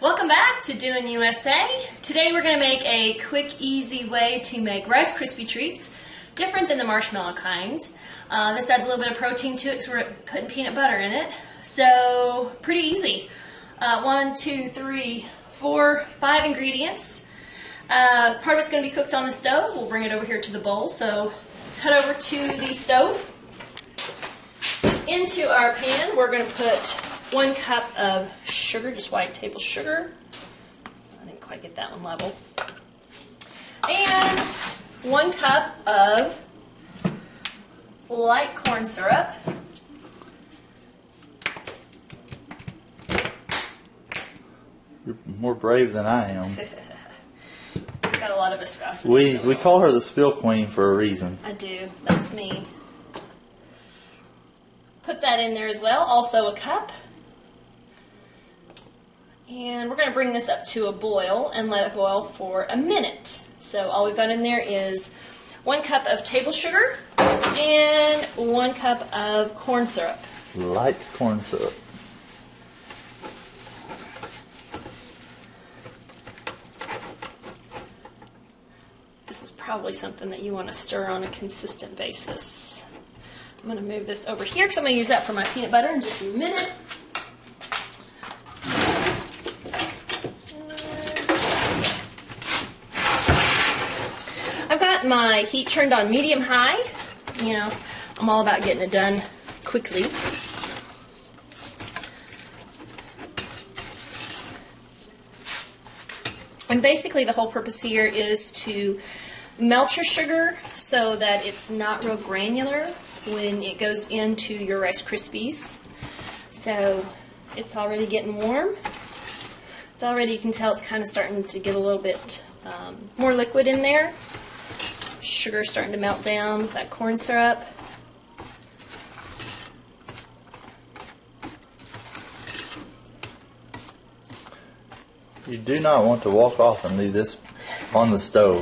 Welcome back to Doing USA. Today we're going to make a quick, easy way to make Rice Krispie treats, different than the marshmallow kind. This adds a little bit of protein to it because we're putting peanut butter in it. So, pretty easy. 1, 2, 3, 4, 5 ingredients. Part of it's going to be cooked on the stove. We'll bring it over here to the bowl. So, let's head over to the stove. Into our pan, we're going to put 1 cup of sugar, just white table sugar. I didn't quite get that one level. And 1 cup of light corn syrup. You're more brave than I am. Got a lot of viscosity. We call her the spill queen for a reason. I do. That's me. Put that in there as well. Also a cup. And we're going to bring this up to a boil and let it boil for a minute. So all we've got in there is 1 cup of table sugar and 1 cup of corn syrup. Light corn syrup. This is probably something that you want to stir on a consistent basis. I'm going to move this over here because I'm going to use that for my peanut butter in just a minute. I've got my heat turned on medium-high. You know, I'm all about getting it done quickly. And basically the whole purpose here is to melt your sugar so that it's not real granular when it goes into your Rice Krispies. So it's already getting warm. It's already, you can tell it's kind of starting to get a little bit more liquid in there. Sugar's starting to melt down with that corn syrup. You do not want to walk off and leave this on the stove.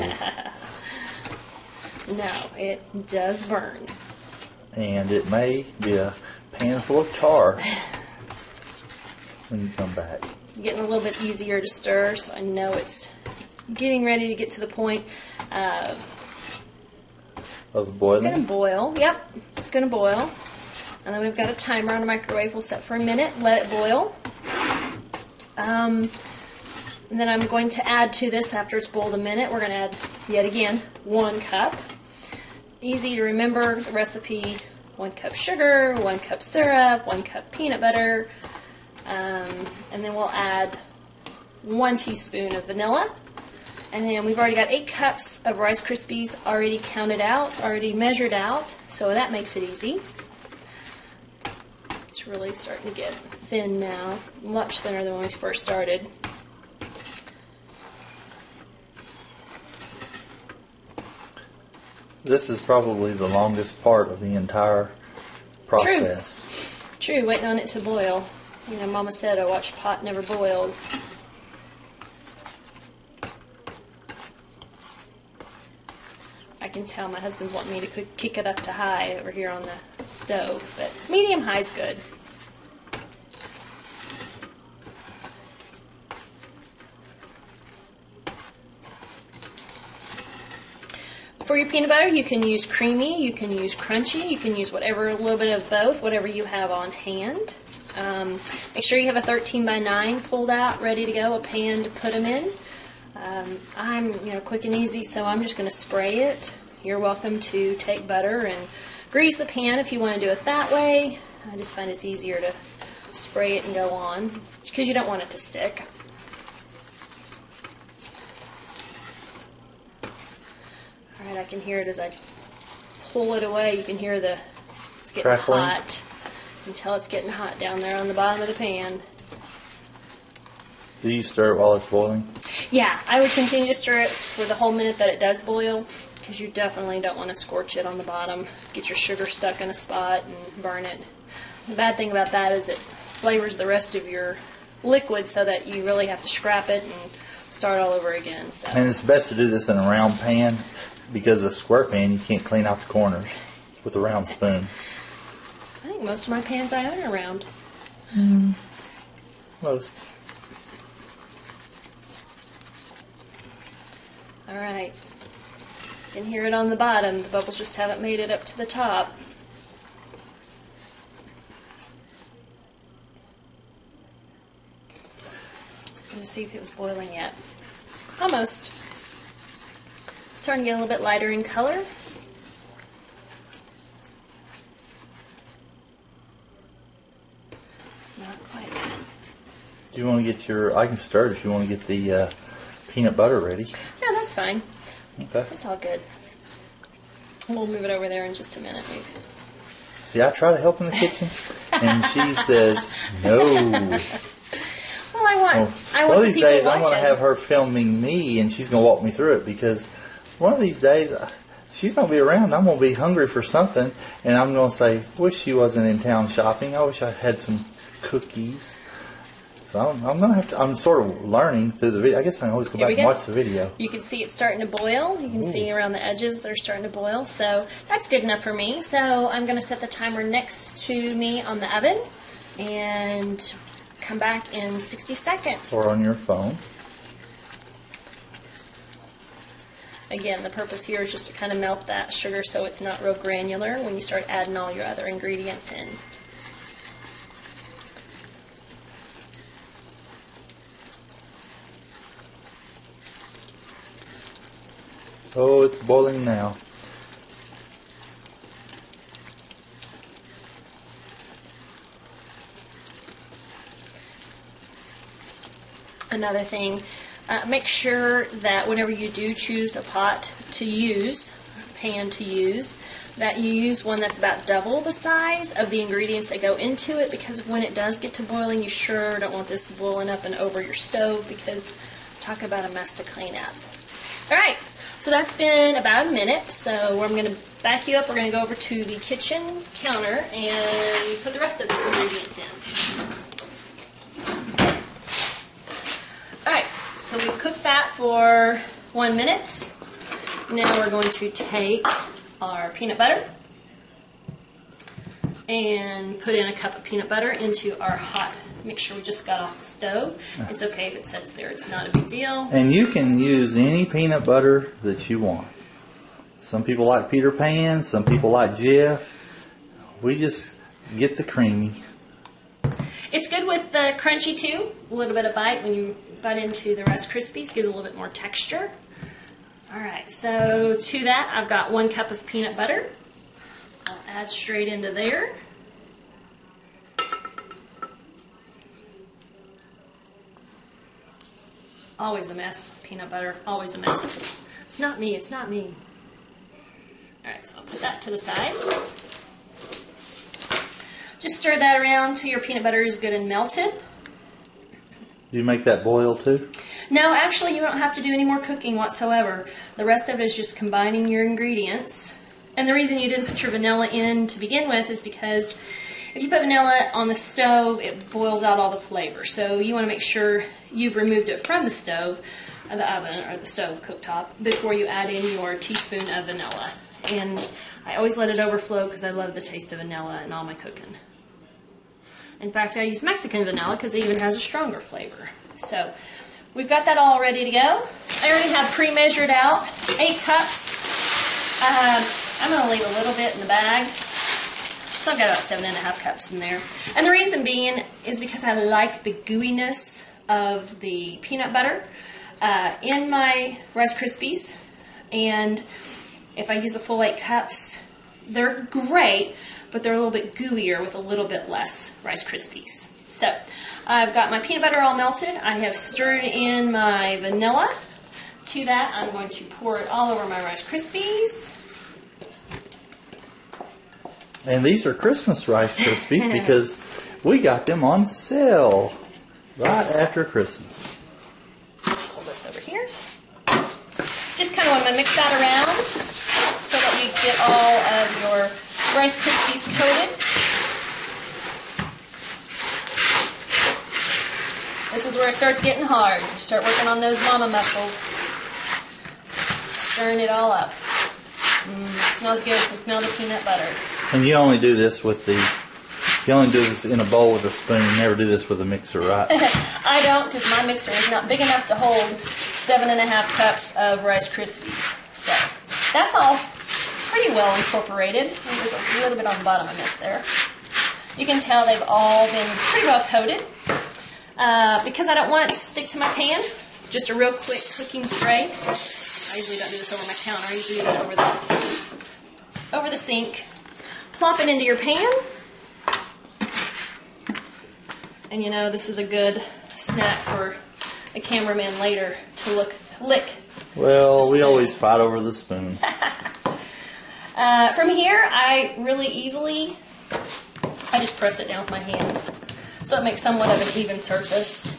No, it does burn. And it may be a pan full of tar when you come back. It's getting a little bit easier to stir, so I know it's getting ready to get to the point of boiling. It's gonna boil. Yep, it's gonna boil. And then we've got a timer on the microwave. We'll set for a minute, let it boil. And then I'm going to add to this after it's boiled a minute. We're going to add, yet again, 1 cup. Easy to remember the recipe. 1 cup sugar, 1 cup syrup, 1 cup peanut butter. And then we'll add 1 teaspoon of vanilla. And then we've already got 8 cups of Rice Krispies already counted out, already measured out. So that makes it easy. It's really starting to get thin now. Much thinner than when we first started. This is probably the longest part of the entire process. True, waiting on it to boil. You know, Mama said, I watch pot never boils. I can tell my husband's wanting me to kick it up to high over here on the stove, but medium-high is good. For your peanut butter, you can use creamy, you can use crunchy, you can use whatever, a little bit of both, whatever you have on hand. Make sure you have a 13 by 9 pulled out, ready to go, a pan to put them in. I'm quick and easy, so I'm just going to spray it. You're welcome to take butter and grease the pan if you want to do it that way. I just find it's easier to spray it and go on because you don't want it to stick. Alright, I can hear it as I pull it away. You can hear it's getting crackling. Hot. You can tell it's getting hot down there on the bottom of the pan. Do you stir it while it's boiling? Yeah, I would continue to stir it for the whole minute that it does boil because you definitely don't want to scorch it on the bottom. Get your sugar stuck in a spot and burn it. The bad thing about that is it flavors the rest of your liquid so that you really have to scrap it and start all over again. So. And it's best to do this in a round pan because a square pan you can't clean out the corners with a round spoon. I think most of my pans I own are round. Most. All right. You can hear it on the bottom. The bubbles just haven't made it up to the top. I'm going to see if it was boiling yet. Almost. Starting to get a little bit lighter in color. Not quite yet. Do you want to get your, I can start if you want to get the peanut butter ready. No, that's fine. Okay. That's all good. We'll move it over there in just a minute, maybe. See, I try to help in the kitchen, and she says no. Well, I want one of the these people days watching. I'm going to have her filming me, and she's going to walk me through it, because one of these days she's going to be around. I'm going to be hungry for something, and I'm going to say, wish she wasn't in town shopping. I wish I had some cookies. So I'm going to have to, I'm sort of learning through the video. I guess I can always go Here back we and go. watch the video. You can see it's starting to boil. You can see around the edges they're starting to boil. So that's good enough for me. So I'm going to set the timer next to me on the oven and come back in 60 seconds. Or on your phone. Again, the purpose here is just to kind of melt that sugar so it's not real granular when you start adding all your other ingredients in. Oh, it's boiling now. Another thing, make sure that whenever you do choose a pot to use, pan to use, that you use one that's about double the size of the ingredients that go into it, because when it does get to boiling, you sure don't want this boiling up and over your stove, because talk about a mess to clean up. All right, so that's been about a minute, so I'm going to back you up. We're going to go over to the kitchen counter and put the rest of the ingredients in. All right, so we've cooked that for 1 minute. Now we're going to take our peanut butter and put in a cup of peanut butter into our hot mixture we just got off the stove. It's okay if it sits there, it's not a big deal. And you can use any peanut butter that you want. Some people like Peter Pan, some people like Jif. We just get the creamy. It's good with the crunchy too. A little bit of bite when you bite into the Rice Krispies, gives a little bit more texture. Alright, so to that I've got 1 cup of peanut butter. I'll add straight into there. Always a mess, peanut butter, always a mess. It's not me, it's not me. Alright, so I'll put that to the side. Just stir that around till your peanut butter is good and melted. Do you make that boil too? No, actually you don't have to do any more cooking whatsoever. The rest of it is just combining your ingredients. And the reason you didn't put your vanilla in to begin with is because if you put vanilla on the stove, it boils out all the flavor. So you want to make sure you've removed it from the stove, or the oven, or the stove cooktop before you add in your teaspoon of vanilla. And I always let it overflow because I love the taste of vanilla in all my cooking. In fact, I use Mexican vanilla because it even has a stronger flavor. So we've got that all ready to go. I already have pre-measured out 8 cups. I'm going to leave a little bit in the bag. So I've got about 7.5 cups in there. And the reason being is because I like the gooiness of the peanut butter in my Rice Krispies. And if I use the full 8 cups, they're great, but they're a little bit gooier with a little bit less Rice Krispies. So I've got my peanut butter all melted. I have stirred in my vanilla. To that, I'm going to pour it all over my Rice Krispies. And these are Christmas Rice Krispies because we got them on sale right after Christmas. Pull this over here. Just kind of want to mix that around so that you get all of your Rice Krispies coated. This is where it starts getting hard. You start working on those mama muscles. Stirring it all up. It smells good. You can smell the peanut butter. And you only do this with you only do this in a bowl with a spoon. You never do this with a mixer, right? I don't, because my mixer is not big enough to hold 7.5 cups of Rice Krispies. So that's all pretty well incorporated. There's a little bit on the bottom I missed there. You can tell they've all been pretty well coated. Because I don't want it to stick to my pan, just a real quick cooking spray. I usually don't do this over my counter. I usually do it over the sink. Plop it into your pan. And you know, this is a good snack for a cameraman later to lick. Well, we always fight over the spoon. From here, I just press it down with my hands. So it makes somewhat of an even surface.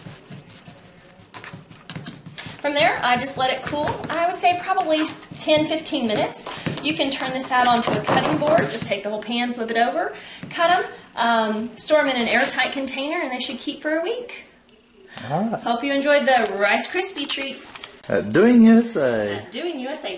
From there, I just let it cool. I would say probably 10-15 minutes. You can turn this out onto a cutting board. Just take the whole pan, flip it over, cut them, store them in an airtight container, and they should keep for a week. All right. Hope you enjoyed the Rice Krispie treats. Doing USA. Doing USA.